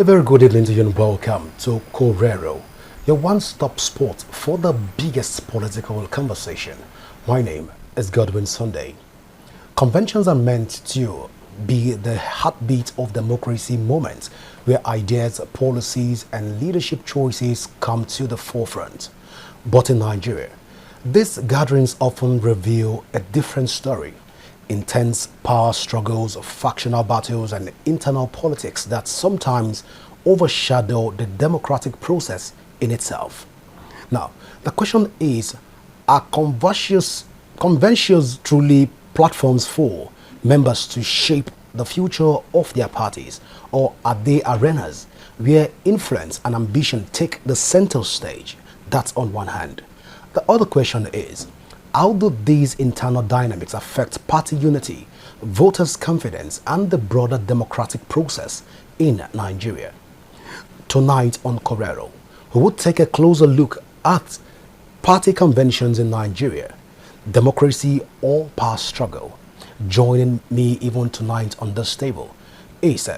A very good evening to you and welcome to Correro, your one-stop spot for the biggest political conversation. My name is Godwin Sunday. Conventions are meant to be the heartbeat of democracy moment where ideas, policies and leadership choices come to the forefront. But in Nigeria, these gatherings often reveal a different story. Intense power struggles, factional battles and internal politics that sometimes overshadow the democratic process in itself. Now, the question is, are conventions truly platforms for members to shape the future of their parties, or are they arenas where influence and ambition take the center stage? That's on one hand. The other question is, how do these internal dynamics affect party unity, voters' confidence, and the broader democratic process in Nigeria? Tonight on Correro, we will take a closer look at party conventions in Nigeria, democracy or power struggle. Joining me even tonight on this table is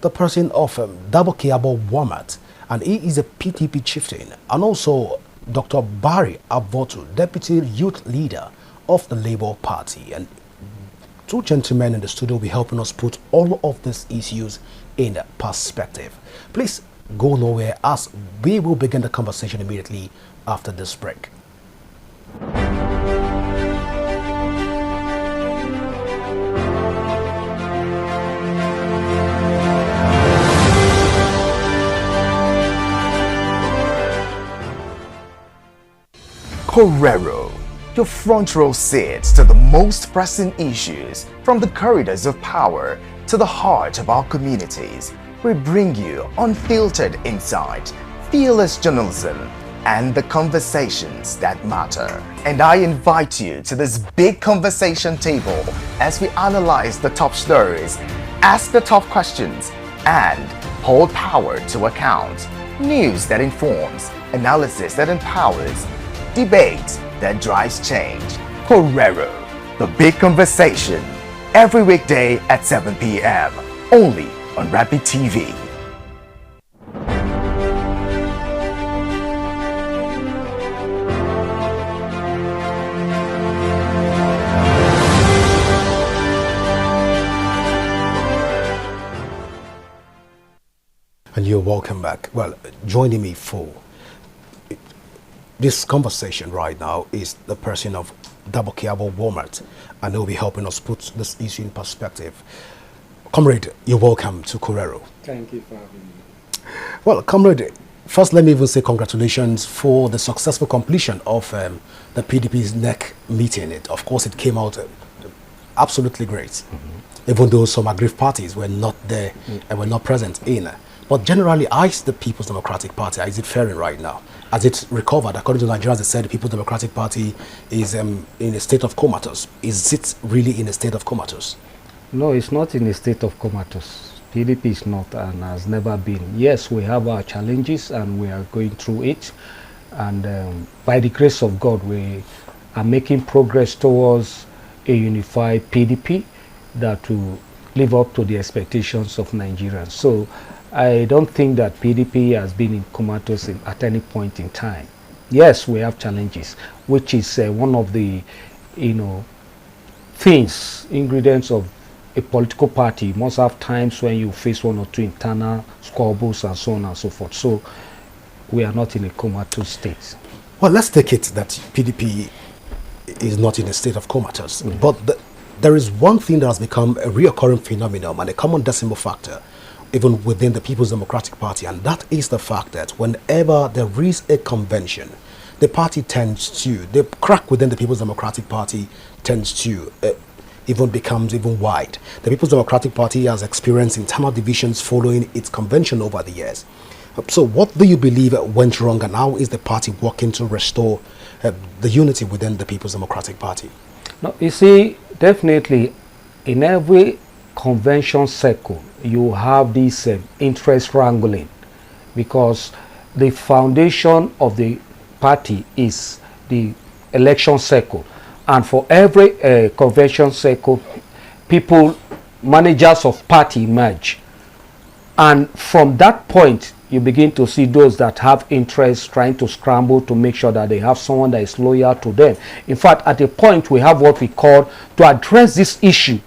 the person of Dabokiabo Wamat, and he is a PTP chieftain, and also Dr. Barry Avotu, Deputy Youth Leader of the Labour Party. And two gentlemen in the studio will be helping us put all of these issues in perspective. Please go nowhere as we will begin the conversation immediately after this break. Correro, your front row seat to the most pressing issues from the corridors of power to the heart of our communities. We bring you unfiltered insight, fearless journalism, and the conversations that matter. And I invite you to this big conversation table as we analyze the top stories, ask the tough questions, and hold power to account. News that informs, analysis that empowers, debate that drives change. Correro, the big conversation, every weekday at 7 p.m. only on RapidTV. And you're welcome back. Well, joining me for this conversation right now is the person of Dabokiabo Wamat, and he'll be helping us put this issue in perspective. Comrade, you're welcome to Correro. Thank you for having me. Well, comrade, first let me even say congratulations for the successful completion of the PDP's NEC meeting. Of course, it came out absolutely great, even though some aggrieved parties were not there and were not present in. But generally, is the People's Democratic Party, is it faring right now? Has it recovered? According to Nigerians, they said the People's Democratic Party is in a state of comatose. Is it really in a state of comatose? No, it's not in a state of comatose. PDP is not and has never been. Yes, we have our challenges and we are going through it. And by the grace of God, we are making progress towards a unified PDP that will live up to the expectations of Nigerians. So I don't think that PDP has been in comatose at any point in time. Yes, we have challenges, which is one of the, ingredients of a political party. You must have times when you face one or two internal squabbles and so on and so forth. So we are not in a comatose state. Well, let's take it that PDP is not in a state of comatose. But there is one thing that has become a reoccurring phenomenon and a common decimal factor even within the People's Democratic Party, and that is the fact that whenever there is a convention, the party the crack within the People's Democratic Party tends to becomes even wide. The People's Democratic Party has experienced internal divisions following its convention over the years. So what do you believe went wrong, and how is the party working to restore the unity within the People's Democratic Party? No, you see, definitely in every convention circle, you have this interest wrangling, because the foundation of the party is the election circle, and for every convention circle, managers of party emerge And from that point, you begin to see those that have interest trying to scramble to make sure that they have someone that is loyal to them. In fact, at a point, we have what we call, to address this issue,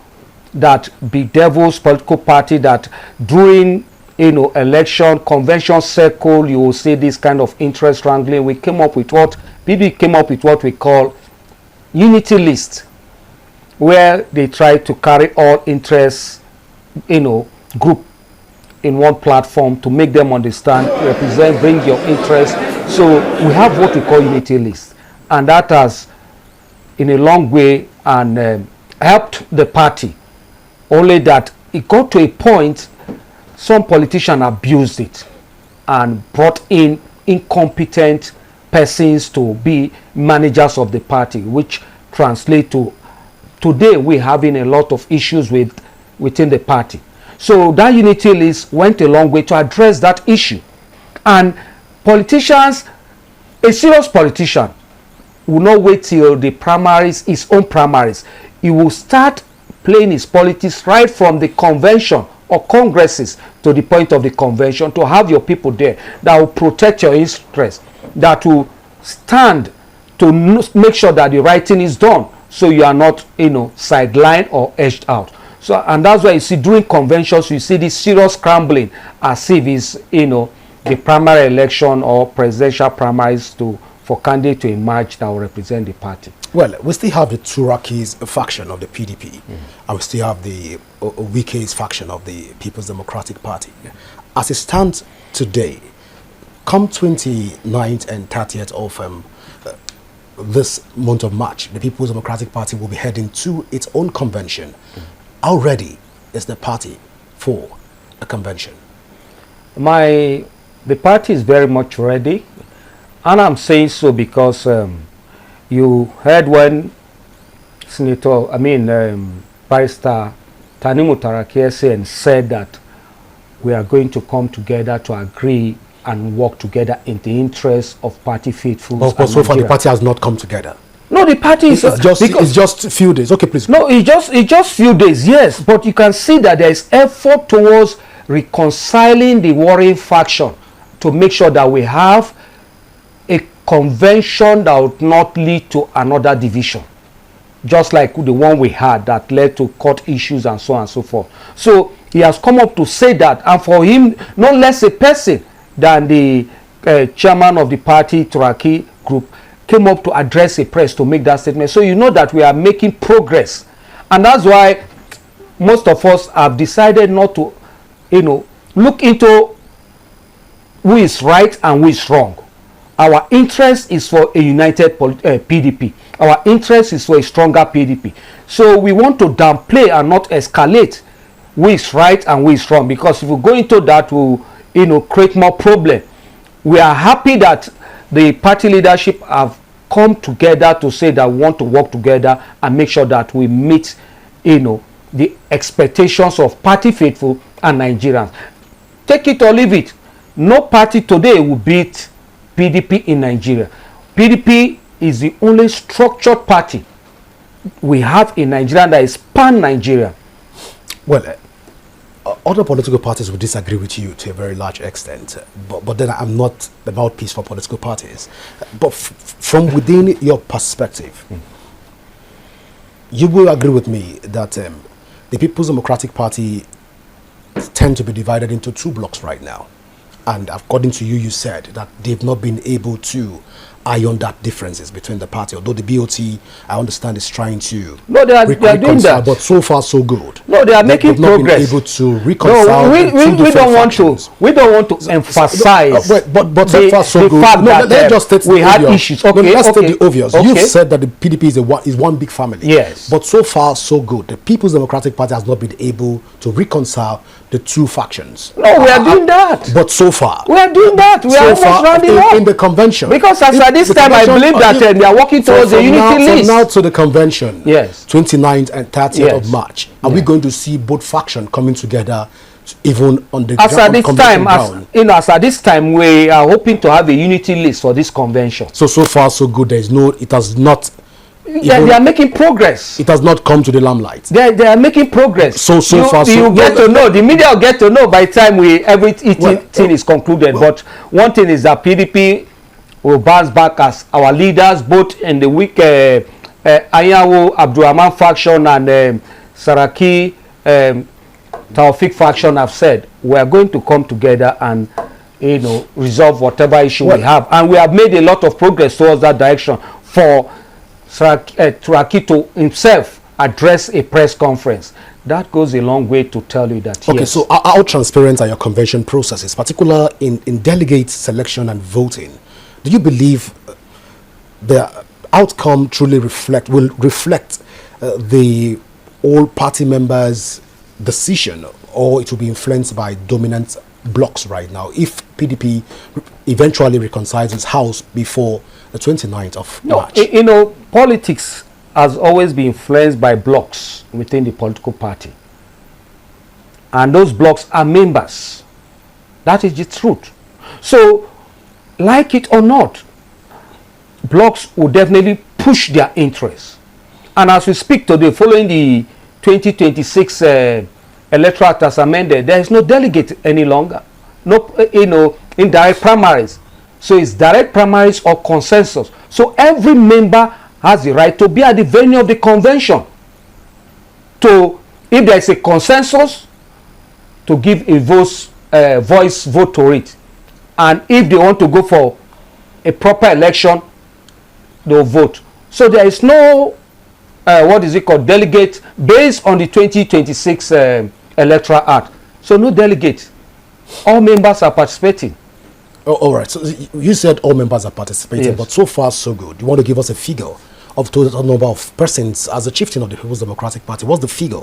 that bedevils political party, that during election convention circle, you will see this kind of interest wrangling. We came up with what we call unity list, where they try to carry all interests group in one platform to make them understand, represent, bring your interest. So we have what we call unity list, and that has in a long way and helped the party. Only that it got to a point some politicians abused it and brought in incompetent persons to be managers of the party, which translate to today we're having a lot of issues within the party. So that unity list went a long way to address that issue. And politicians, a serious politician, will not wait till the primaries, his own primaries. He will start playing his politics right from the convention or congresses to the point of the convention, to have your people there that will protect your interests, that will stand to make sure that the right thing is done, so you are not sidelined or edged out. So, and that's why you see during conventions you see this serious scrambling, as if it's the primary election or presidential primaries for candidates to emerge that will represent the party. Well, we still have the Turaki's faction of the PDP, and we still have the Wike's faction of the People's Democratic Party. As it stands today, come 29th and 30th of this month of March, the People's Democratic Party will be heading to its own convention. How ready is the party for a convention? The party is very much ready, and I'm saying so because you heard when Barrister Tanimu Taraki said that we are going to come together to agree and work together in the interest of party faithfuls. But so far the party has not come together. No, the party is it's just a few days. Okay, please. No, it's just few days. Yes, but you can see that there is effort towards reconciling the warring faction to make sure that we have a convention that would not lead to another division, just like the one we had that led to court issues and so on and so forth. So he has come up to say that, and for him, no less a person than the chairman of the party, Turaki Group, came up to address a press to make that statement. So you know that we are making progress, and that's why most of us have decided not to look into who is right and who is wrong. Our interest is for a united PDP. Our interest is for a stronger PDP. So we want to downplay and not escalate who is right and who is wrong, because if we go into that, we'll create more problem. We are happy that the party leadership have come together to say that we want to work together and make sure that we meet the expectations of party faithful and Nigerians. Take it or leave it, no party today will beat PDP in Nigeria. PDP is the only structured party we have in Nigeria that is pan-Nigeria. Well, other political parties will disagree with you to a very large extent, but then I'm not the mouthpiece for political parties. But from within your perspective, you will agree with me that the People's Democratic Party tend to be divided into two blocks right now. And according to you, you said that they've not been able to iron that differences between the party. Although the BOT, I understand, is trying to they are doing that. But so far, so good. No, they are making progress. Not been able to reconcile. No, we don't want to. We don't want to emphasize. But so far, so good. Fact that let's just state we had obvious. issues. Okay, let's okay. state the obvious. Okay. You've said that the PDP is one big family. Yes. But so far, so good. The People's Democratic Party has not been able to reconcile the two factions. No, we are doing that. But so far, we are doing that. We are almost rounding up in the convention. Because as at this time, I believe that they are working towards a unity list. From now to the convention, yes, 29th and 30th of March, are we going to see both factions coming together, even on the as at this time, we are hoping to have a unity list for this convention. So far, so good. It has not Yeah, they are making progress. It has not come to the limelight. They are making progress. So far, you get to know. The media will get to know by the time everything is concluded. But one thing is that PDP will bounce back as our leaders, both in the weak Ayawo Abdurrahman faction and Saraki Taufik faction have said we are going to come together and resolve whatever issue we have, and we have made a lot of progress towards that direction. For Saraki to himself address a press conference, that goes a long way to tell you that. Okay, yes. so how transparent are your convention processes, particularly in delegate selection and voting? Do you believe the outcome truly will reflect the all party members' decision, or it will be influenced by dominant blocks right now if PDP eventually reconciles its house before the 29th of March? Politics has always been influenced by blocks within the political party, and those blocks are members. That is the truth. So, like it or not, blocks will definitely push their interests. And as we speak today, following the 2026 electoral act as amended, there is no delegate any longer. No, indirect primaries. So it's direct primaries or consensus. So every member has the right to be at the venue of the convention. If there is a consensus, to give a voice vote to it. And if they want to go for a proper election, they'll vote. So there is no delegate based on the 2026 electoral act. So no delegate. All members are participating. Oh, all right. So you said all members are participating, yes. But so far so good. You want to give us a figure of total number of persons as a chieftain of the People's Democratic Party? What's the figure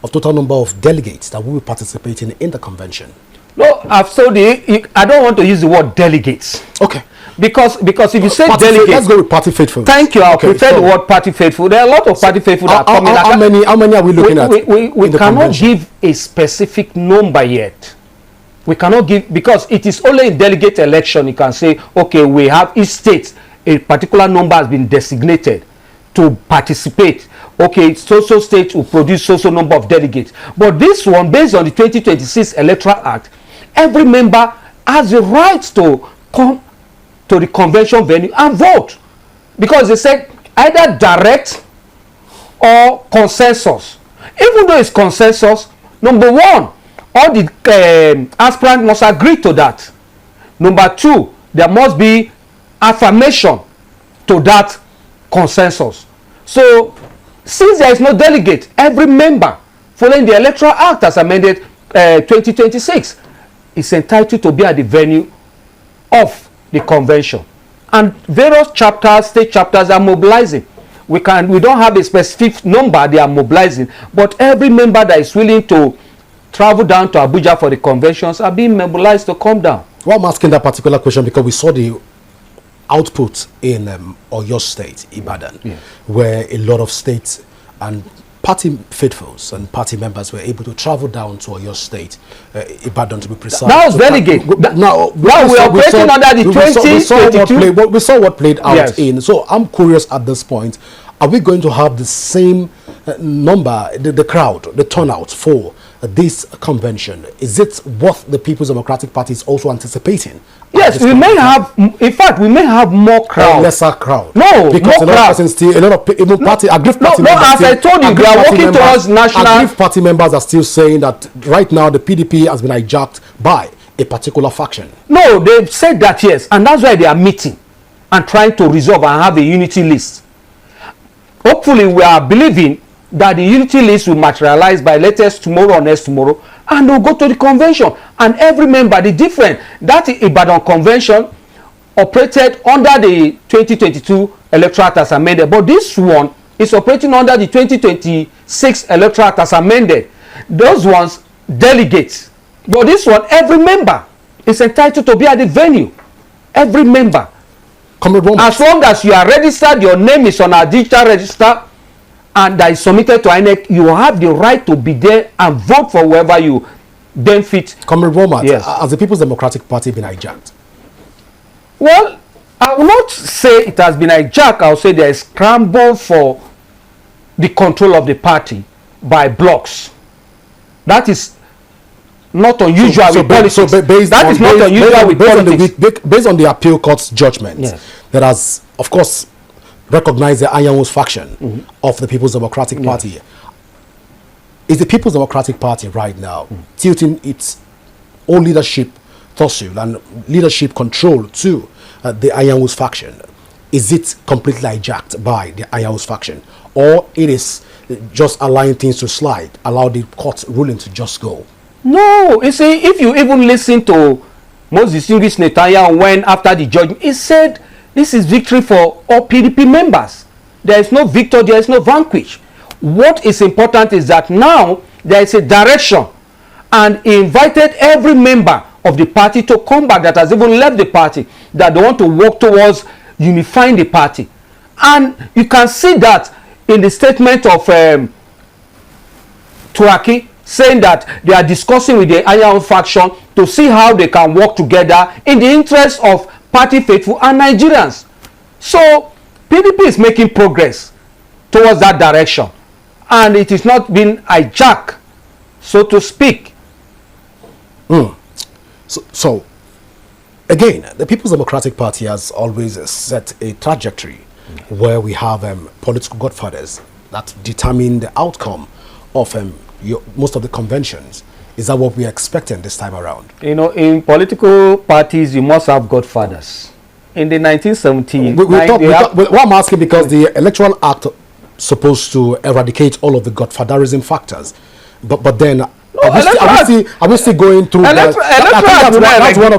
of total number of delegates that will be participating in the convention? No, I've told you, I don't want to use the word delegates. Okay. Because if you say party delegates, let's go with party faithful. Thank you. I prefer the word party faithful. There are a lot of party faithful that are coming. How many are we looking at? We cannot give a specific number yet. We cannot give, because it is only in delegate election you can say, okay, we have each state, a particular number has been designated to participate. Okay, so state will produce so number of delegates. But this one, based on the 2026 Electoral Act, every member has the right to come to the convention venue and vote, because they said either direct or consensus. Even though it's consensus, number one, all the aspirants must agree to that. Number two, there must be affirmation to that consensus. So since there is no delegate, every member following the Electoral Act as amended 2026 is entitled to be at the venue of the convention. And various chapters, state chapters are mobilizing. We don't have a specific number they are mobilizing, but every member that is willing to travel down to Abuja for the conventions are being mobilized to come down. Well, I'm asking that particular question because we saw the output in Oyo State, Ibadan, yeah, where a lot of states and party faithfuls and party members were able to travel down to Oyo State, Ibadan to be precise. That was delegate. Now we are operating under the 2022. We saw what played out yes. in. So I'm curious at this point, are we going to have the same number, the crowd, the turnout for this convention? Is it what the People's Democratic Party is also anticipating? Yes, we may have. In fact, we may have more crowd. Lesser crowd. No, because more crowd. A lot of even party, aggrieved party members. No, as I told you, they are working towards national. Aggrieved party members are still saying that right now the PDP has been hijacked by a particular faction. No, they've said that, yes, and that's why they are meeting and trying to resolve and have a unity list. Hopefully, we are believing that the unity list will materialize by latest tomorrow or next tomorrow, and they'll go to the convention. And every member, that Ibadan convention operated under the 2022 Electoral Act as amended, but this one is operating under the 2026 Electoral Act as amended. Those ones delegates, but this one, every member is entitled to be at the venue. Every member, as long as you are registered, your name is on our digital register, and that is submitted to INEC, you have the right to be there and vote for whoever you benefit. Comrade Womat, yes. Has the People's Democratic Party been hijacked? Well, I will not say it has been hijacked. I will say there is scramble for the control of the party by blocks. That is not unusual with politics. That is not unusual with politics. Based on the appeal court's judgment, Yes. that has, of course, recognized the Iron Wolf faction of the People's Democratic Party. Is the People's Democratic Party right now tilting its own leadership tussle and leadership control to the Iron Wolf faction? Is it completely hijacked by the Iron Wolf faction, or it is just allowing things to slide, allow the court ruling to just go? No, you see, if you even listen to most distinguished Netanyahu when after the judgment, he said this is victory for all PDP members. There is no victor, there is no vanquish. What is important is that now there is a direction, and he invited every member of the party to come back that has even left the party, that they want to work towards unifying the party. And you can see that in the statement of Turaki, saying that they are discussing with the Iron faction to see how they can work together in the interest of party faithful and Nigerians. So PDP is making progress towards that direction, and it is not being hijacked, so to speak. So again, the People's Democratic Party has always set a trajectory where we have political godfathers that determine the outcome of most of the conventions. Is that what we are expecting this time around? You know, in political parties, you must have godfathers. In the 1970s, what I'm asking, because the Electoral Act supposed to eradicate all of the godfatherism factors, but then are we still going through that?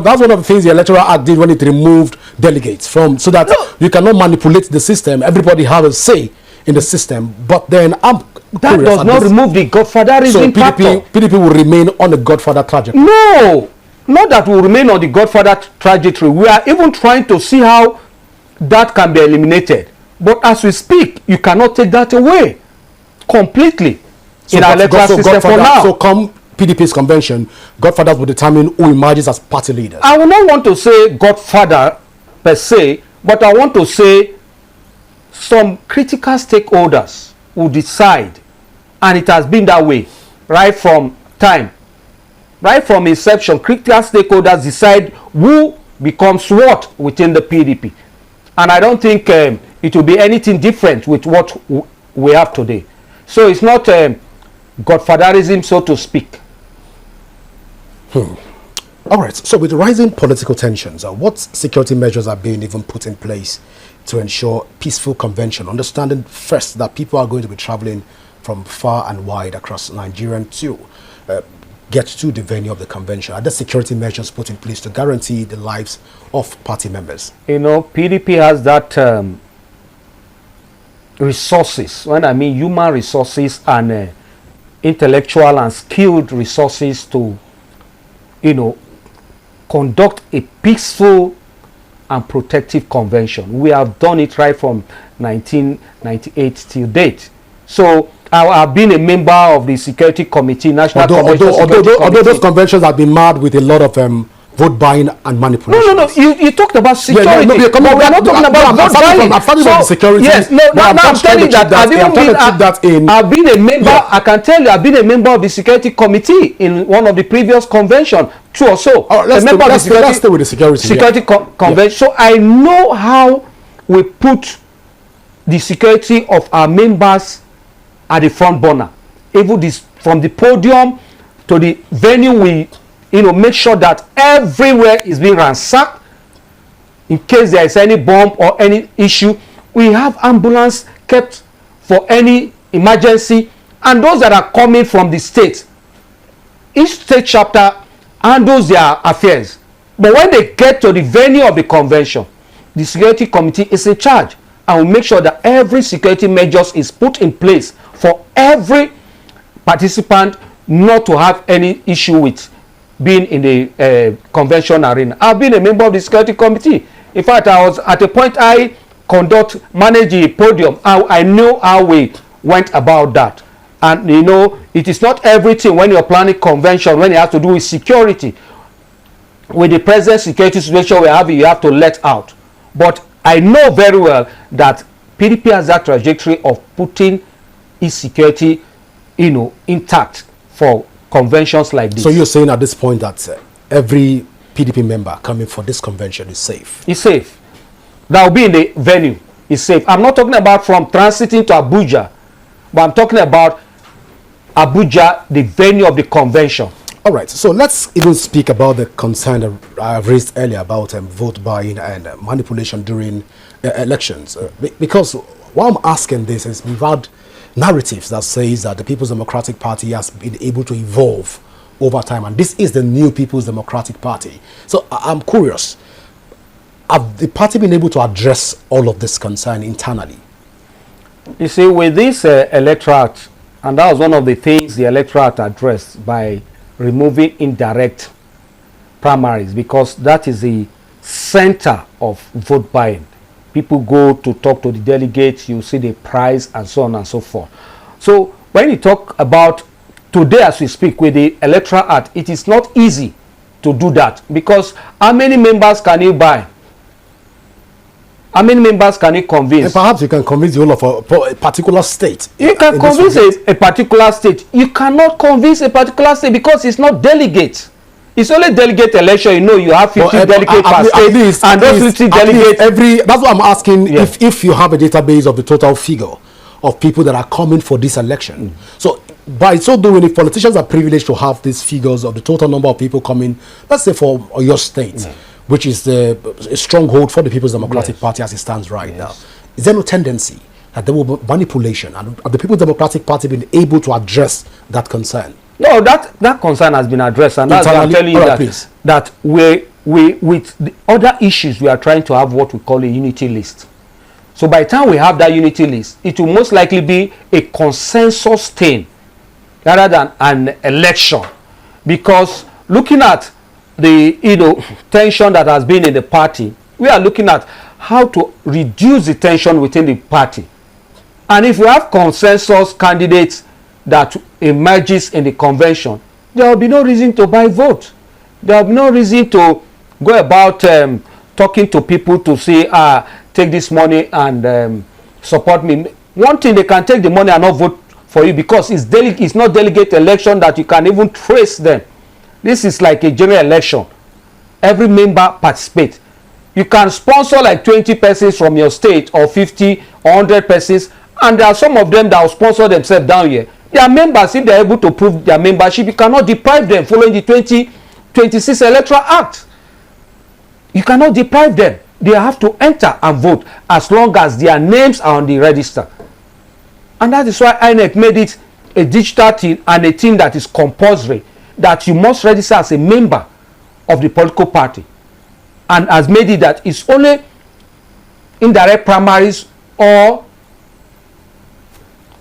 That's one of the things the Electoral Act did when it removed delegates from, so that you cannot manipulate the system. Everybody has a say in the system, but then that does not remove the godfatherism factor. PDP will remain on the godfather trajectory. No, not that we will remain on the godfather trajectory. We are even trying to see how that can be eliminated. But as we speak, you cannot take that away completely in our electoral system for now. So come PDP's convention, godfathers will determine who emerges as party leaders. I will not want to say godfather per se, but I want to say some critical stakeholders will decide, and it has been that way right from time, right from inception. Critical stakeholders decide who becomes what within the PDP, and I don't think it will be anything different with what we have today. So it's not godfatherism, so to speak. All right, so with rising political tensions, what security measures are being even put in place to ensure peaceful convention, understanding first that people are going to be traveling from far and wide across Nigeria to get to the venue of the convention? Are there security measures put in place to guarantee the lives of party members? You know, PDP has that resources. When I mean human resources and intellectual and skilled resources to, you know, conduct a peaceful and protective convention. We have done it right from 1998 till date. So I have been a member of the Security Committee, National Convention Security Committee. Although those conventions have been marred with a lot of vote buying and manipulation. No. You talked about security. Yeah, we're not talking about vote buying. I'm starting from the security. Yes, I'm telling you that I've been a member. Yeah. I can tell you, I've been a member of the Security Committee in one of the previous conventions, 2 or so. Let's stay with the security convention. So I know how we put the security of our members at the front burner. Even this, from the podium to the venue, we make sure that everywhere is being ransacked in case there is any bomb or any issue. We have ambulance kept for any emergency, and those that are coming from the state, each state chapter handles their affairs. But when they get to the venue of the convention, the security committee is in charge and will make sure that every security measures is put in place for every participant not to have any issue with being in the convention arena. I've been a member of the security committee. In fact, I was at a point I manage the podium. I know how we went about that. And it is not everything when you're planning convention, when it has to do with security. With the present security situation we have, you have to let out. But I know very well that PDP has that trajectory of putting its security, intact for conventions like this. So you're saying at this point that every PDP member coming for this convention is safe? It's safe. That will be in the venue. It's safe. I'm not talking about from transiting to Abuja, but I'm talking about Abuja, the venue of the convention. All right, so let's even speak about the concern that I've raised earlier about vote buying and manipulation during elections. Because why I'm asking this is we've had narratives that says that the People's Democratic Party has been able to evolve over time, and this is the new People's Democratic Party. So I'm curious, have the party been able to address all of this concern internally? You see, with this electorate, and that was one of the things the electorate addressed by removing indirect primaries, because that is the center of vote buying. People go to talk to the delegates, you see the price and so on and so forth. So when you talk about today as we speak with the Electoral Act, it is not easy to do that, because how many members can you buy? How many members can you convince? And perhaps you can convince the whole of a particular state. You can convince a particular state. You cannot convince a particular state because it's not delegates. It's only delegate election. You have 50 delegates per state, and those 50 delegates. That's what I'm asking. Yeah. If you have a database of the total figure of people that are coming for this election, so by so doing, if politicians are privileged to have these figures of the total number of people coming, let's say for your state, which is a stronghold for the People's Democratic Party as it stands right now, is there no tendency that there will be manipulation, and have the People's Democratic Party been able to address that concern? No, that concern has been addressed, and that's why I'm telling you that we with the other issues, we are trying to have what we call a unity list. So by the time we have that unity list, it will most likely be a consensus thing rather than an election, because looking at the tension that has been in the party, we are looking at how to reduce the tension within the party. And if we have consensus candidates that emerges in the convention, there will be no reason to buy vote. There will be no reason to go about talking to people to say, take this money and support me. One thing, they can take the money and not vote for you because it's not delegate election that you can even trace them. This is like a general election. Every member participates. You can sponsor like 20 persons from your state, or 50 or 100 persons, and there are some of them that will sponsor themselves down here. They are members. If they are able to prove their membership, you cannot deprive them following the 2026 Electoral Act. You cannot deprive them. They have to enter and vote as long as their names are on the register. And that is why INEC made it a digital thing and a thing that is compulsory, that you must register as a member of the political party, and has made it that it's only indirect primaries or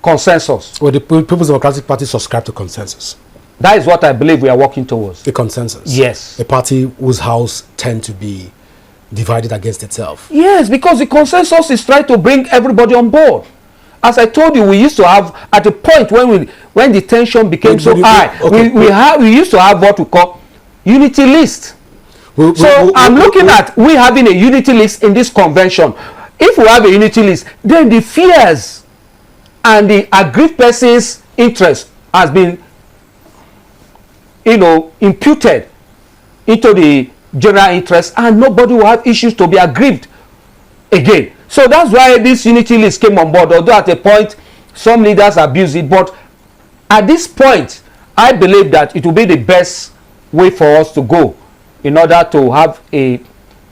consensus. Well, the People's Democratic Party subscribe to consensus. That is what I believe we are working towards. The consensus. Yes. A party whose house tend to be divided against itself. Yes, because the consensus is trying to bring everybody on board. As I told you, we used to have, at a point when the tension became so high, we used to have what we call unity list. I'm looking at we having a unity list in this convention. If we have a unity list, then the fears and the aggrieved person's interest has been, imputed into the general interest, and nobody will have issues to be aggrieved again. So that's why this unity list came on board, although at a point some leaders abuse it. But at this point, I believe that it will be the best way for us to go in order to have a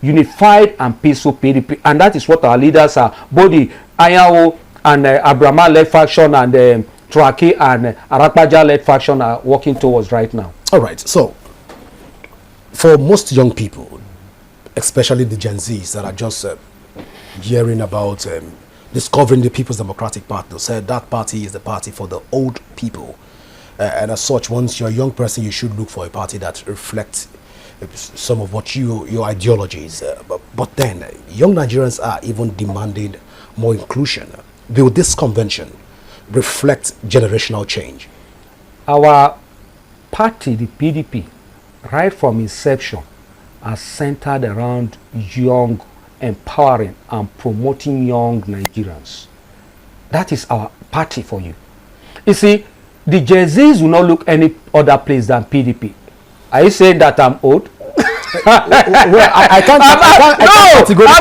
unified and peaceful PDP. And that is what our leaders are, both the Ayawo and Abraham-led faction and Turaki and Arakpaja-led faction are working towards right now. All right. So for most young people, especially the Gen Zs that are just hearing about discovering the People's Democratic Party, they said that party is the party for the old people. And as such, once you're a young person, you should look for a party that reflects some of what your ideologies. But then, young Nigerians are even demanding more inclusion. Will this convention reflect generational change? Our party, the PDP, right from inception, are centered around young empowering and promoting young Nigerians. That is our party for you. You see, the Gen Zs will not look any other place than PDP. Are you saying that I'm old? Well, I can't. I'm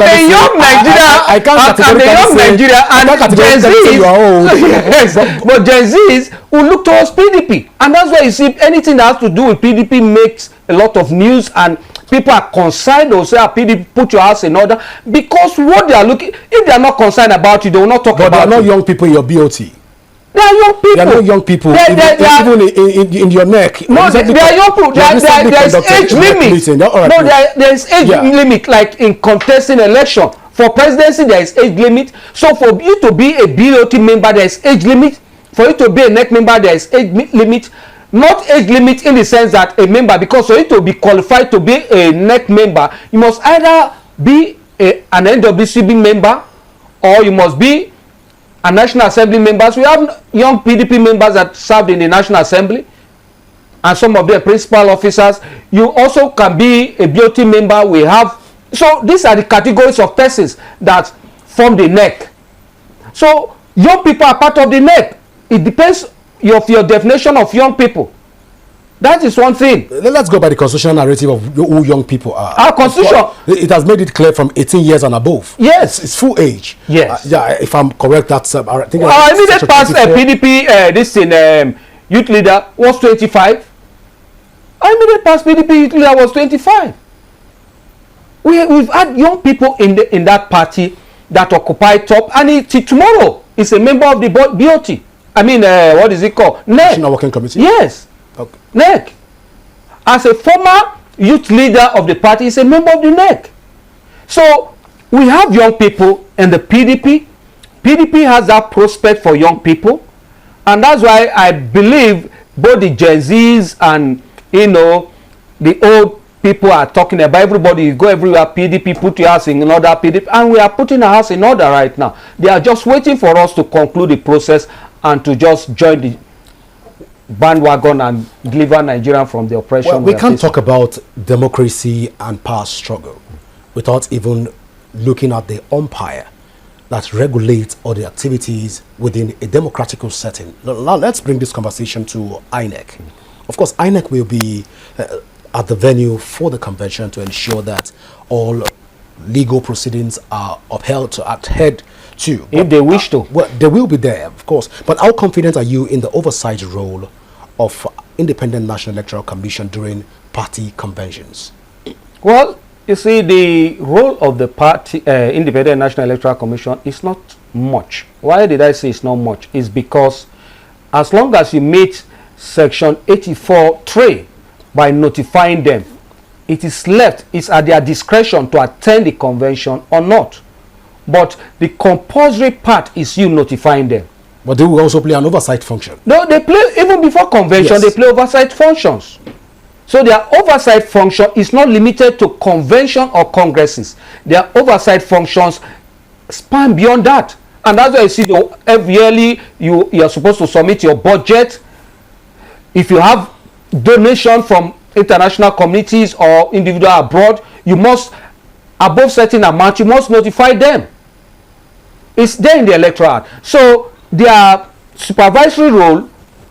a young Nigerian. I'm a young Nigerian, and Gen Zs. You are old. Yes, but Gen Zs will look towards PDP, and that's why you see anything that has to do with PDP makes a lot of news, and people are concerned. They'll say, PDP, put your house in order, because what they are looking. If they are not concerned about you, they will not talk about. But they are not you. young people in your BOT. They are young people. They are not young people. Even in your neck. No, they are young people. There is age limit. No, there is age limit. Like in contesting election for presidency, there is age limit. So for you to be a BOT member, there is age limit. For you to be a NEC member, there is age limit. Not age limit in the sense that a member, because for you to be qualified to be a NEC member, you must either be an NWCB member, or you must be a National Assembly members. We have young PDP members that served in the National Assembly, and some of their principal officers. You also can be a BOT member. We have, so these are the categories of persons that form the NEC. So young people are part of the NEC. It depends of your definition of young people. That is one thing. Let's go by the constitutional narrative of who young people are. Our constitution, it has made it clear from 18 years and above. Yes, it's full age. Yes. Yeah, if I'm correct, that's I think. Our immediate past PDP this in youth leader was 25. Our immediate past PDP youth leader was 25. We've had young people in that party that occupy top, and tomorrow is a member of the BOT. I mean, what is it called? NEC. National Working Committee. Yes. Okay. NEC. As a former youth leader of the party, is a member of the NEC. So we have young people in the PDP. PDP has that prospect for young people, and that's why I believe both the Gen Zs and the old people are talking about. Everybody, you go everywhere, PDP, put your house in order, PDP, and we are putting our house in order right now. They are just waiting for us to conclude the process and to just join the bandwagon and deliver Nigeria from the oppression. Well, we can't talk about democracy and power struggle without even looking at the umpire that regulates all the activities within a democratical setting. Now let's bring this conversation to INEC. Of course, INEC will be at the venue for the convention to ensure that all legal proceedings are adhered to. If they wish to. Well, they will be there, of course. But how confident are you in the oversight role of Independent National Electoral Commission during party conventions? Well, you see, the role of the party, Independent National Electoral Commission, is not much. Why did I say it's not much? It's because as long as you meet Section 84(3) by notifying them, it is left, it's at their discretion to attend the convention or not. But the compulsory part is you notifying them. But they will also play an oversight function. No, they play, even before convention, they play oversight functions. So their oversight function is not limited to convention or congresses. Their oversight functions span beyond that. And that's why you see every yearly you are supposed to submit your budget. If you have donation from international communities or individual abroad, you must, above certain amount, you must notify them. It's there in the Electoral Act. So their supervisory role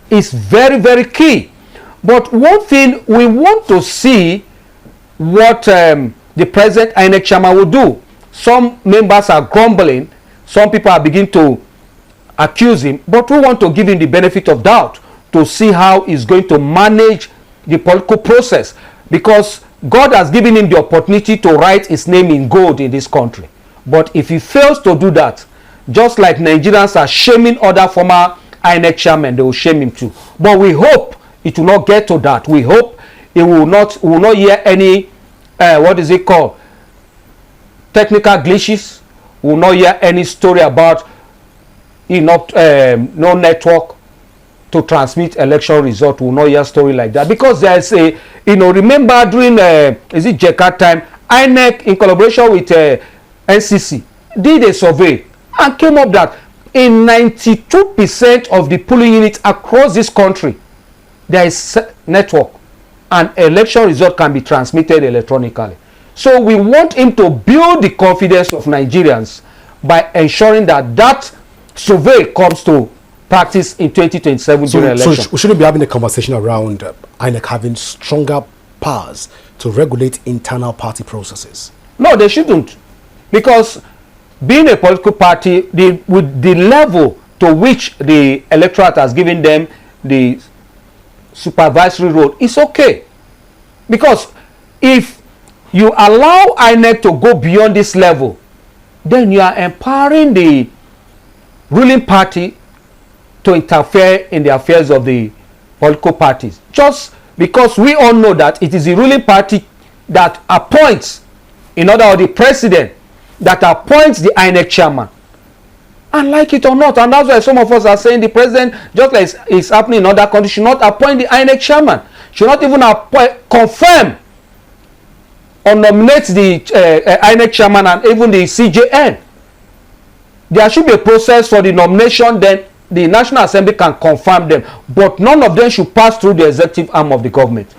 is very, very key. But one thing we want to see what the present INEC chairman will do. Some members are grumbling. Some people are beginning to accuse him. But we want to give him the benefit of doubt to see how he's going to manage the political process. Because God has given him the opportunity to write his name in gold in this country. But if he fails to do that, just like Nigerians are shaming other former INEC chairmen, they will shame him too. But we hope it will not get to that. We hope it will not hear any, what is it called, technical glitches. We will not hear any story about no network to transmit election result. We will not hear a story like that. Because there's a, remember during, is it JECA time, INEC in collaboration with NCC did a survey and came up that in 92% of the polling units across this country, there is network and election result can be transmitted electronically. So we want him to build the confidence of Nigerians by ensuring that that survey comes to practice in 2027 general election. So we shouldn't be having a conversation around INEC having stronger powers to regulate internal party processes. No, they shouldn't, because being a political party, with the level to which the electorate has given them the supervisory role, it's okay. Because if you allow INEC to go beyond this level, then you are empowering the ruling party to interfere in the affairs of the political parties. Just because we all know that it is the ruling party that appoints, in other words, the president that appoints the INEC chairman. And like it or not, and that's why some of us are saying the president, just like it's happening in other countries, should not appoint the INEC chairman, should not even confirm or nominate the INEC chairman and even the CJN. There should be a process for the nomination, then the National Assembly can confirm them, but none of them should pass through the executive arm of the government.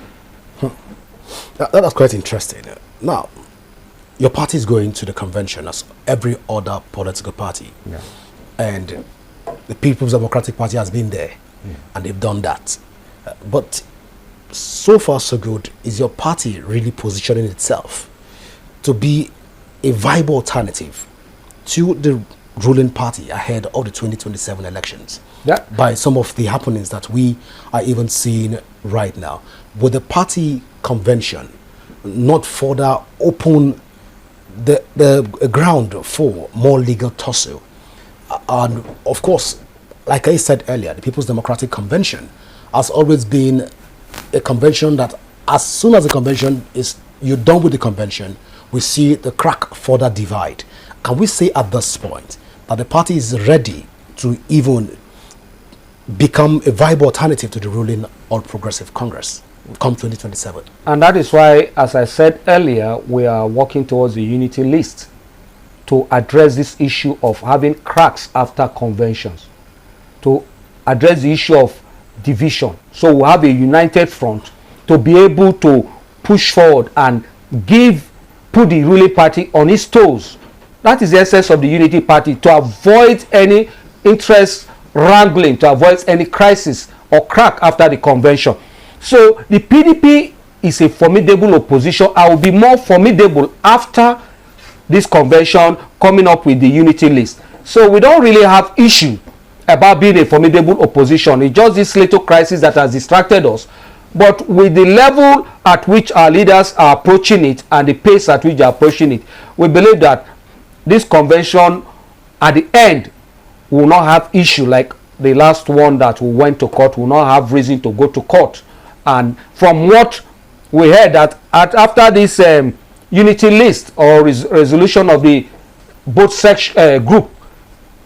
That's quite interesting. Now, your party is going to the convention as every other political party. Yeah. And the People's Democratic Party has been there, and they've done that. But so far so good. Is your party really positioning itself to be a viable alternative to the ruling party ahead of the 2027 elections? Yeah. By some of the happenings that we are even seeing right now, would the party convention not further open the ground for more legal tussle? And of course, like I said earlier, the People's Democratic Convention has always been a convention that as soon as the convention is, you're done with the convention, we see the crack further divide. Can we say at this point that the party is ready to even become a viable alternative to the ruling All Progressive Congress come 2027? And that is why, as I said earlier, we are working towards the unity list to address this issue of having cracks after conventions, to address the issue of division. So we have a united front to be able to push forward and put the ruling party on its toes. That is the essence of the unity party, to avoid any interest wrangling, to avoid any crisis or crack after the convention. So the PDP is a formidable opposition. I will be more formidable after this convention, coming up with the unity list. So we don't really have issue about being a formidable opposition. It's just this little crisis that has distracted us. But with the level at which our leaders are approaching it and the pace at which they are approaching it, we believe that this convention at the end will not have issue like the last one that we went to court, will not have reason to go to court. And from what we heard, that after this unity list or resolution of the both section group,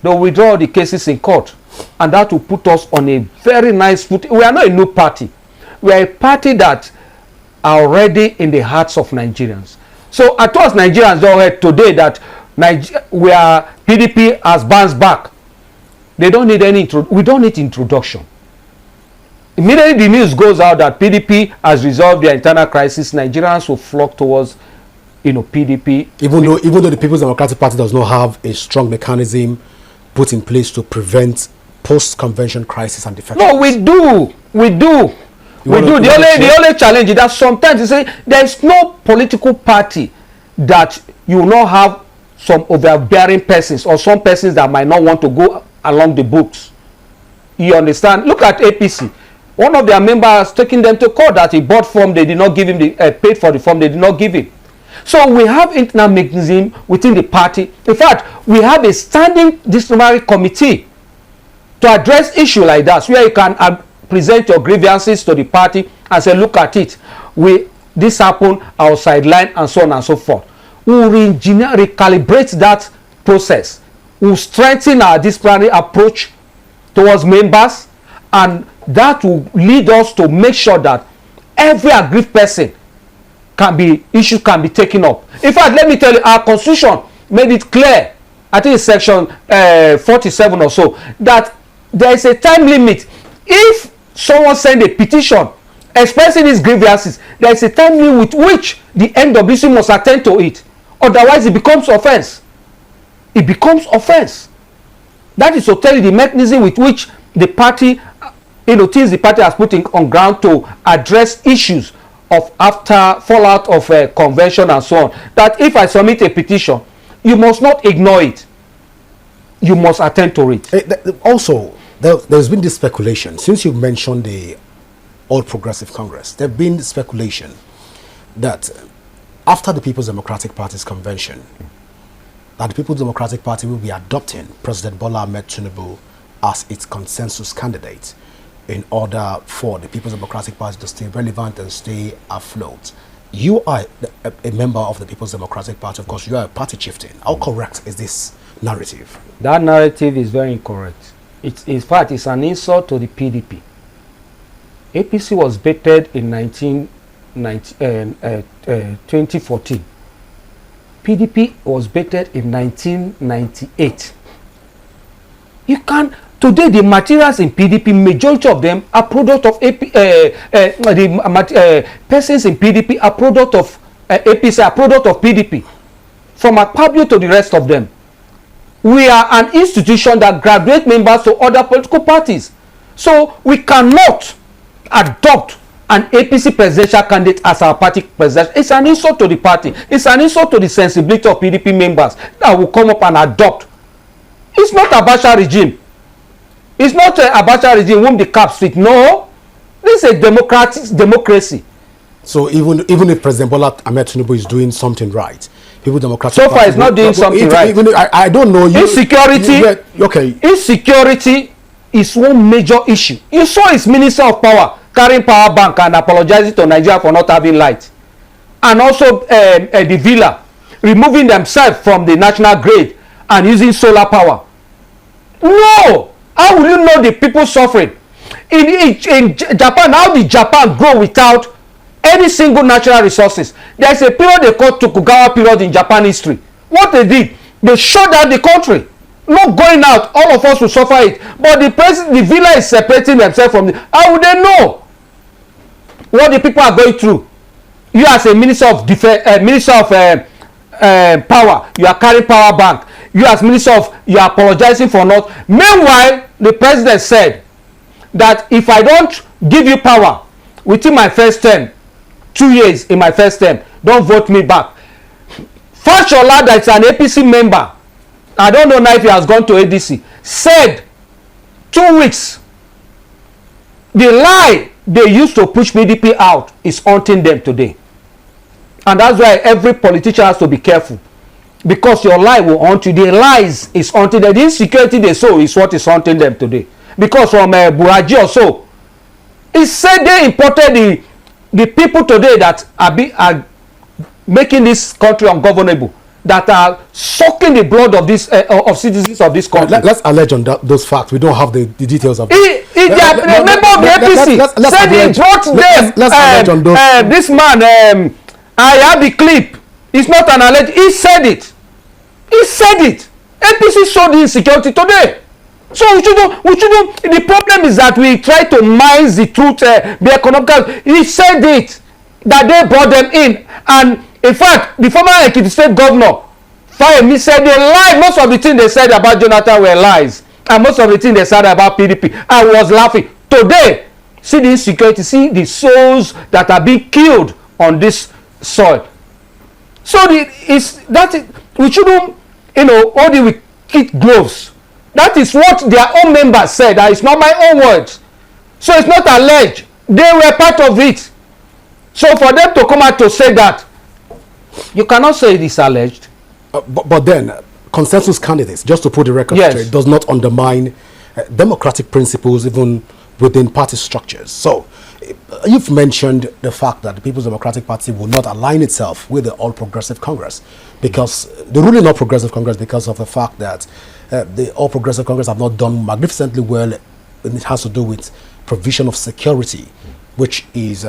they'll withdraw the cases in court, and that will put us on a very nice foot. We are not a new party. We are a party that are already in the hearts of Nigerians. So I told Nigerians today that PDP has bounced back. They don't need we don't need introduction. Immediately the news goes out that PDP has resolved their internal crisis, Nigerians will flock towards PDP. Even though the People's Democratic Party does not have a strong mechanism put in place to prevent post-convention crisis and defections. No, we do. The only challenge is that sometimes you say there is no political party that you will not have some overbearing persons or some persons that might not want to go along the books. You understand? Look at APC. One of their members taking them to court that he bought form, they did not give him paid for the form, they did not give him. So we have internal mechanism within the party. In fact, we have a standing disciplinary committee to address issue like that, where you can present your grievances to the party and say, look at it, this happened, our sideline, and so on and so forth. We will recalibrate that process. We will strengthen our disciplinary approach towards members, and that will lead us to make sure that every aggrieved person issue can be taken up. In fact, let me tell you, our constitution made it clear, I think it's section 47 or so, that there is a time limit. If someone send a petition expressing his grievances, there is a time limit with which the NWC must attend to it. Otherwise, it becomes offense. It becomes offense. That is to tell you the mechanism with which the party, things the party has put on ground to address issues of after fallout of a convention and so on. That if I submit a petition, you must not ignore it. You must attend to it. Also, there's been this speculation, since you mentioned the All Progressive Congress, there's been speculation that after the People's Democratic Party's convention, that the People's Democratic Party will be adopting President Bola Ahmed Tinubu as its consensus candidate in order for the People's Democratic Party to stay relevant and stay afloat. You are a member of the People's Democratic Party. Of course, you are a party chieftain. How correct is this narrative? That narrative is very incorrect. In fact, it's an insult to the PDP. APC was baited in 2014. PDP was baited in 1998. You can't. Today, the materials in PDP, majority of them are product of persons in PDP are product of APC, are product of PDP. From Akpabio to the rest of them. We are an institution that graduates members to other political parties. So we cannot adopt an APC presidential candidate as our party president. It's an insult to the party. It's an insult to the sensibility of PDP members that will come up and adopt. It's not Abacha regime. It's not Abacha regime whom the caps fit. No. This is a democracy. So even if President Bola Ahmed Tinubu is doing something right, People Democratic so far, it's not doing something right. I don't know. Insecurity. Okay. Insecurity is one major issue. You saw his Minister of Power carrying power bank and apologizing to Nigeria for not having light, and also the Villa removing themselves from the national grid and using solar power. No, how will you know the people suffering in Japan? How did Japan grow without any single natural resources? There is a period they call Tokugawa period in Japan history. What they did, they shut down the country. Not going out, all of us will suffer it. But the president, the Villa is separating themselves from the. How would they know what the people are going through? You as a minister of defense, minister of power, you are carrying power bank. You as minister of, you are apologizing for not. Meanwhile, the president said that if I don't give you power within my first term, 2 years in my first term, don't vote me back. Fashola, that's an APC member, I don't know now if he has gone to ADC, said 2 weeks. The lie they used to push PDP out is haunting them today. And that's why every politician has to be careful. Because your lie will haunt you. The lies is haunting them. The insecurity they sow is what is haunting them today. Because from Buraji or so, he said they imported the people today that are making this country ungovernable, that are sucking the blood of this of citizens of this country. Let's allege on those facts. We don't have the details of. The member of the APC said he brought them. Let's allege on those. This man, I have the clip. It's not an allege. He said it. He said it. APC showed the insecurity today. So we shouldn't. The problem is that we try to mince the truth. The economic. He said it, that they brought them in, and in fact, the former Ekiti State Governor Fayemi said they lied. Most of the things they said about Jonathan were lies, and most of the things they said about PDP, I was laughing. Today, see the insecurity, see the souls that are being killed on this soil. So we shouldn't, only with kid gloves. That is what their own members said. That is not my own words. So it's not alleged. They were part of it. So for them to come out to say that, you cannot say it is alleged. But then, consensus candidates, just to put the record straight, does not undermine democratic principles even within party structures. So you've mentioned the fact that the People's Democratic Party will not align itself with the All Progressive Congress, because the ruling All Progressive Congress, because of the fact that the All Progressive Congress have not done magnificently well, and it has to do with provision of security, which is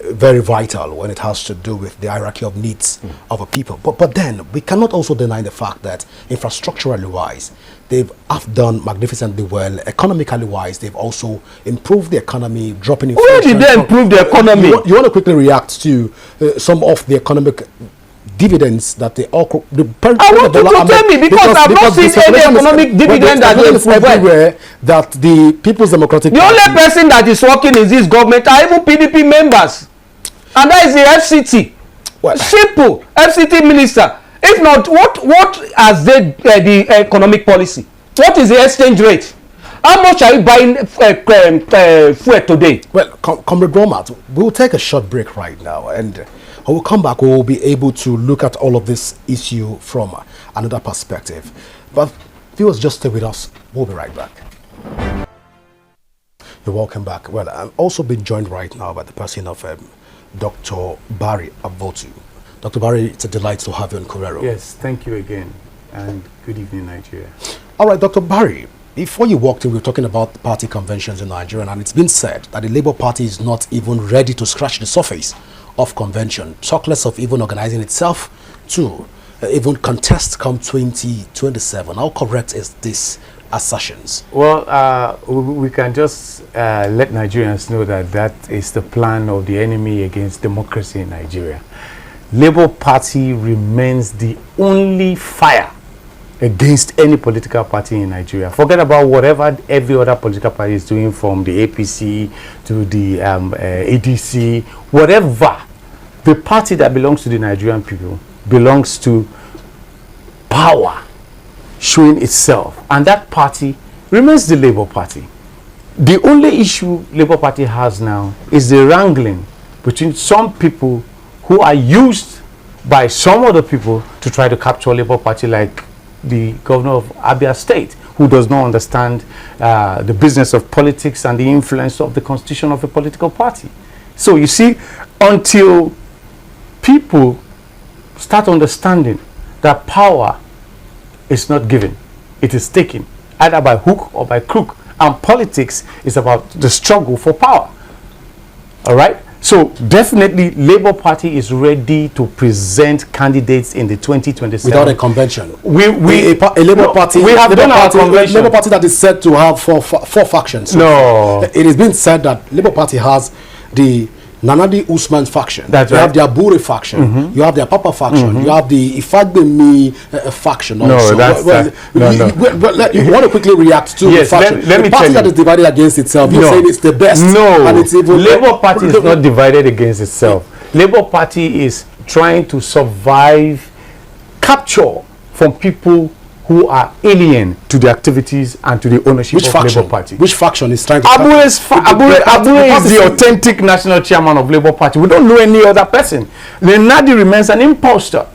very vital when it has to do with the hierarchy of needs of a people. But then we cannot also deny the fact that infrastructurally wise, they have done magnificently well. Economically wise, they've also improved the economy, dropping inflation. Where did they improve the economy? You want to quickly react to some of the economic dividends that they all I want you to tell me, because I've not seen any economic dividend that is everywhere that the People's Democratic the Party, only person that is working in this government are even PDP members, and that is the FCT. Well, simple FCT minister. If not, what has the economic policy? What is the exchange rate? How much are you buying fuel today? well, Comrade Romat, we'll take a short break right now, and when we come back, we will be able to look at all of this issue from another perspective. But viewers, just stay with us. We'll be right back. You're welcome back. Well, I'm also being joined right now by the person of Dr. Barry Abotu. Dr. Barry, it's a delight to have you on Correro. Yes, thank you again, and good evening, Nigeria. All right, Dr. Barry, before you walked in, we were talking about party conventions in Nigeria, and it's been said that the Labour Party is not even ready to scratch the surface of convention, talk less of even organizing itself to even contest come 2027. How correct is this assertions? Well, we can just let Nigerians know that that is the plan of the enemy against democracy in Nigeria. Labour Party remains the only fire against any political party in Nigeria. Forget about whatever every other political party is doing, from the APC to the ADC, whatever. The party that belongs to the Nigerian people belongs to power showing itself, and that party remains the Labour Party. The only issue Labour Party has now is the wrangling between some people who are used by some other people to try to capture Labour Party, like the governor of Abia State, who does not understand the business of politics and the influence of the constitution of a political party. So you see, until people start understanding that power is not given, it is taken, either by hook or by crook, and politics is about the struggle for power. All right? So definitely Labour Party is ready to present candidates in the 2027 without a convention. A Labour Party, we have done our convention. Labour Party that is said to have four factions. No, it has been said that Labour Party has the Nanadi Usman faction. That's you right. have the Abure faction. You have the Papa faction. You have the Ifagbemi faction. Also. No, that's you want to quickly react to yes, the faction. Let me the party tell that you. is divided against itself. You're saying it's the best. No, and it's even Labour Party is not divided against itself. Labour Party is trying to survive capture from people who are alien to the activities and to the ownership of Labour Party. Which faction is trying to... Abure is the authentic national chairman of Labour Party. We don't know any other person. Nadi remains an imposter,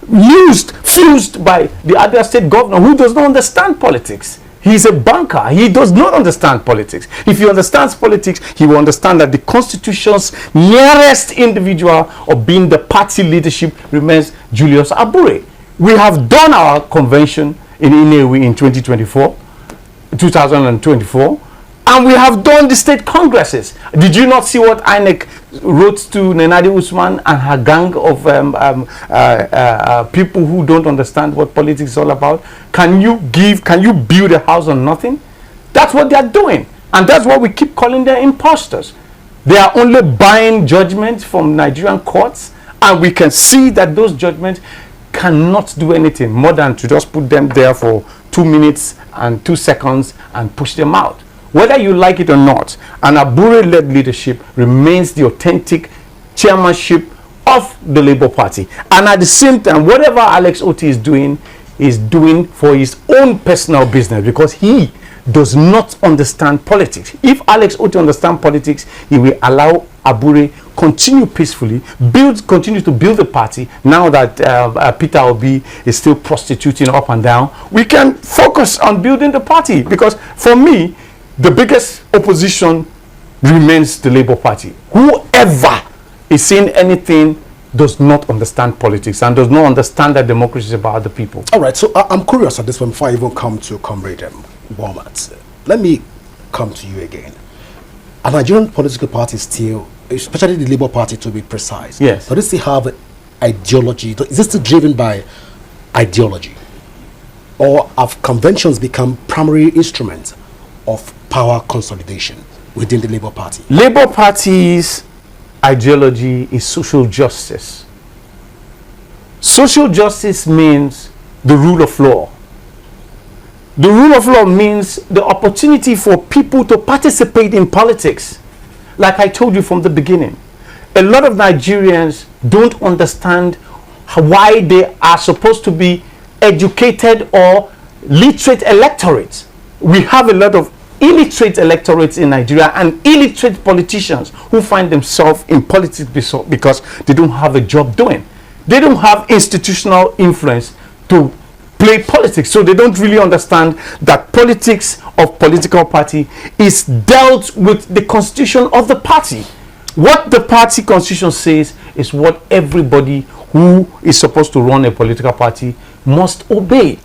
fused by the Abia State governor, who does not understand politics. He's a banker. He does not understand politics. If he understands politics, he will understand that the Constitution's nearest individual of being the party leadership remains Julius Abure. We have done our convention in Inewi in 2024, and we have done the state congresses. Did you not see what INEC wrote to Nenadi Usman and her gang of people who don't understand what politics is all about? Can you build a house on nothing? That's what they are doing, and that's why we keep calling them imposters. They are only buying judgments from Nigerian courts, and we can see that those judgments cannot do anything more than to just put them there for 2 minutes and 2 seconds and push them out. Whether you like it or not, an Abure-led leadership remains the authentic chairmanship of the Labour Party. And at the same time, whatever Alex Otti is doing for his own personal business, because he does not understand politics. If Alex Otti understands politics, he will allow Abure continue peacefully, continue to build the party. Now that Peter Obi is still prostituting up and down, we can focus on building the party, because for me, the biggest opposition remains the Labour Party. Whoever is saying anything does not understand politics and does not understand that democracy is about the people. All right, so I'm curious at this point before I even come to Comrade Walmart. Let me come to you again. A Nigerian political party still especially the Labour Party to be precise, Yes. does it still have ideology? Is it still driven by ideology? Or have conventions become primary instruments of power consolidation within the Labour Party? Labour Party's ideology is social justice. Social justice means the rule of law. The rule of law means the opportunity for people to participate in politics. Like I told you from the beginning, a lot of Nigerians don't understand why they are supposed to be educated or literate electorates. We have a lot of illiterate electorates in Nigeria and illiterate politicians who find themselves in politics because they don't have a job doing. They don't have institutional influence to play politics, so they don't really understand that politics of political party is dealt with the constitution of the party. What the party constitution says is what everybody who is supposed to run a political party must obey.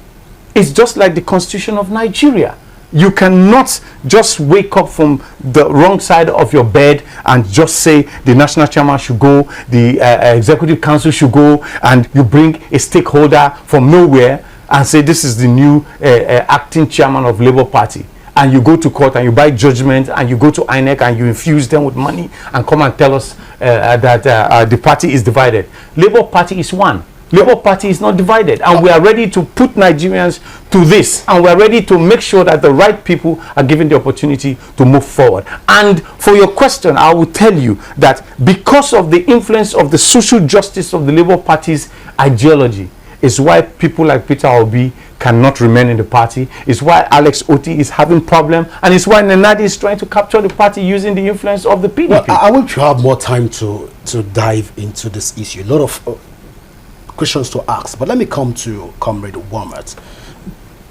It's just like the constitution of Nigeria. You cannot just wake up from the wrong side of your bed and just say the national chairman should go, the executive council should go, and you bring a stakeholder from nowhere and say this is the new acting chairman of Labour Party, and you go to court and you buy judgment and you go to INEC and you infuse them with money and come and tell us that the party is divided. Labour Party is one. Labour Party is not divided, and we are ready to put Nigerians to this, and we are ready to make sure that the right people are given the opportunity to move forward. And for your question, I will tell you that because of the influence of the social justice of the Labour Party's ideology is why people like Peter Obi cannot remain in the party, is why Alex Oti is having problem, and it's why Nenadi is trying to capture the party using the influence of the PDP. Well, I want to have more time to dive into this issue. A lot of questions to ask, but let me come to Comrade Walmart.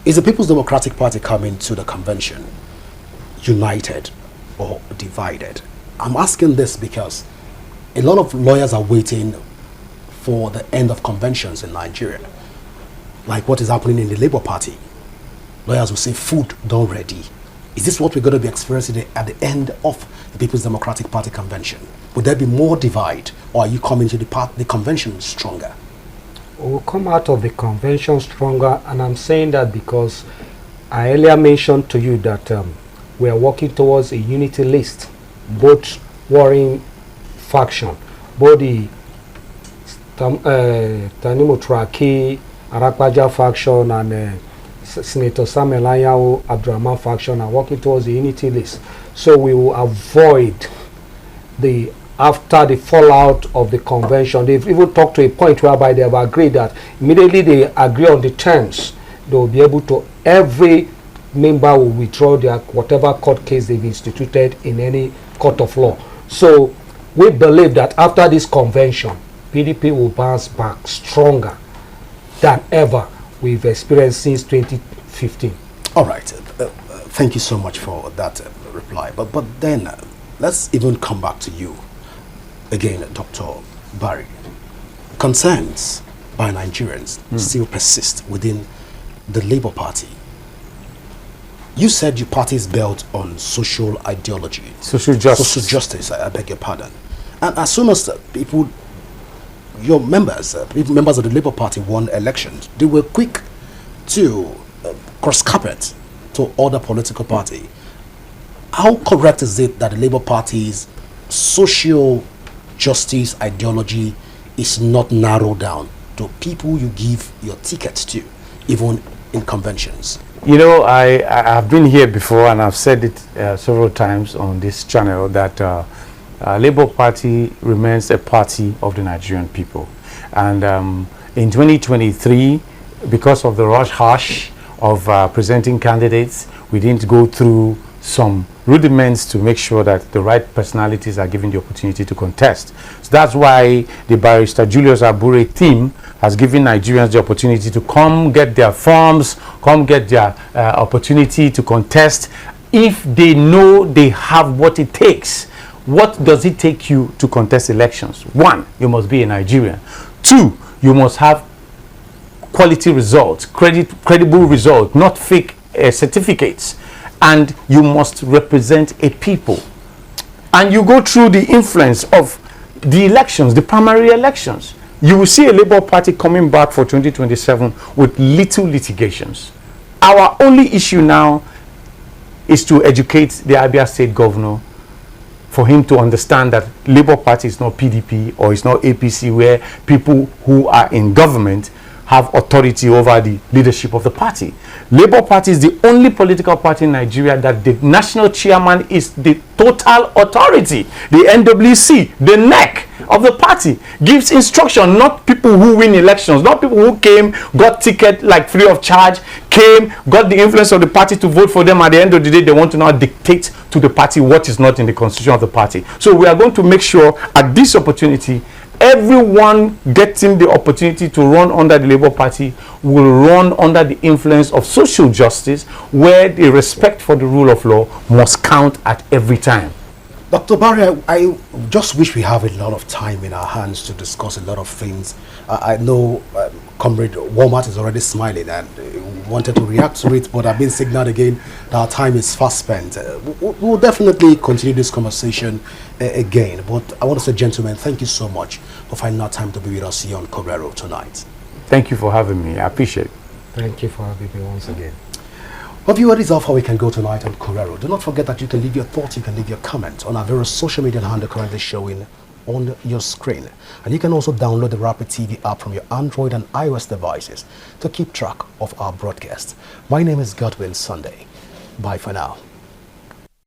Is the People's Democratic Party coming to the convention united or divided? I'm asking this because a lot of lawyers are waiting for the end of conventions in Nigeria, like what is happening in the Labour Party. Lawyers will say food done ready. Is this what we're going to be experiencing at the end of the People's Democratic Party convention? Would there be more divide, or are you coming to the convention stronger? We'll come out of the convention stronger, and I'm saying that because I earlier mentioned to you that we are working towards a unity list, both warring faction, both the Tanimu Traki, Arakwaja faction and Senator Samuel Anyanwu Abdurrahman faction are working towards the unity list. So we will avoid the after the fallout of the convention. They've even talked to a point whereby they have agreed that immediately they agree on the terms, they will be able to, every member will withdraw their whatever court case they've instituted in any court of law. So we believe that after this convention, PDP will bounce back stronger than ever we've experienced since 2015. All right. Thank you so much for that reply. But then let's even come back to you again, Dr. Barry. Concerns by Nigerians still persist within the Labour Party. You said your party is built on social ideology. Social justice. Social justice, I beg your pardon. And as soon as people, your members, members of the Labour Party won elections, they were quick to cross-carpet to other political party. How correct is it that the Labour Party's social justice ideology is not narrowed down to people you give your tickets to, even in conventions? You know, I've been here before and I've said it several times on this channel that Labour Party remains a party of the Nigerian people. And in 2023, because of the rush of presenting candidates, we didn't go through some rudiments to make sure that the right personalities are given the opportunity to contest. So that's why the Barrister Julius Abure team has given Nigerians the opportunity to come get their forms, come get their opportunity to contest if they know they have what it takes. What does it take you to contest elections? 1, you must be a Nigerian. 2, you must have quality results, credible results, not fake certificates. And you must represent a people. and you go through the influence of the elections, the primary elections, you will see a Labour Party coming back for 2027 with little litigations. Our only issue now is to educate the Abia State Governor for him to understand that Labour Party is not PDP or it's not APC, where people who are in government have authority over the leadership of the party. Labour Party is the only political party in Nigeria that the national chairman is the total authority. The NWC, the neck of the party, gives instruction, not people who win elections, not people who came, got ticket like free of charge, came, got the influence of the party to vote for them. At the end of the day, they want to now dictate to the party what is not in the constitution of the party. So we are going to make sure at this opportunity, everyone getting the opportunity to run under the Labour Party will run under the influence of social justice, where the respect for the rule of law must count at every time. Dr. Barry, I just wish we have a lot of time in our hands to discuss a lot of things. I know Comrade Walmart is already smiling and wanted to react to it, but I've been signaled again that our time is fast spent. We'll definitely continue this conversation again, but I want to say, gentlemen, thank you so much for finding our time to be with us here on Cobrero tonight. Thank you for having me. I appreciate it. Thank you for having me once again. Well, viewers, this is how we can go tonight on Correro. Do not forget that you can leave your thoughts, you can leave your comments on our various social media handle currently showing on your screen. And you can also download the Rapid TV app from your Android and iOS devices to keep track of our broadcast. My name is Godwin Sunday. Bye for now.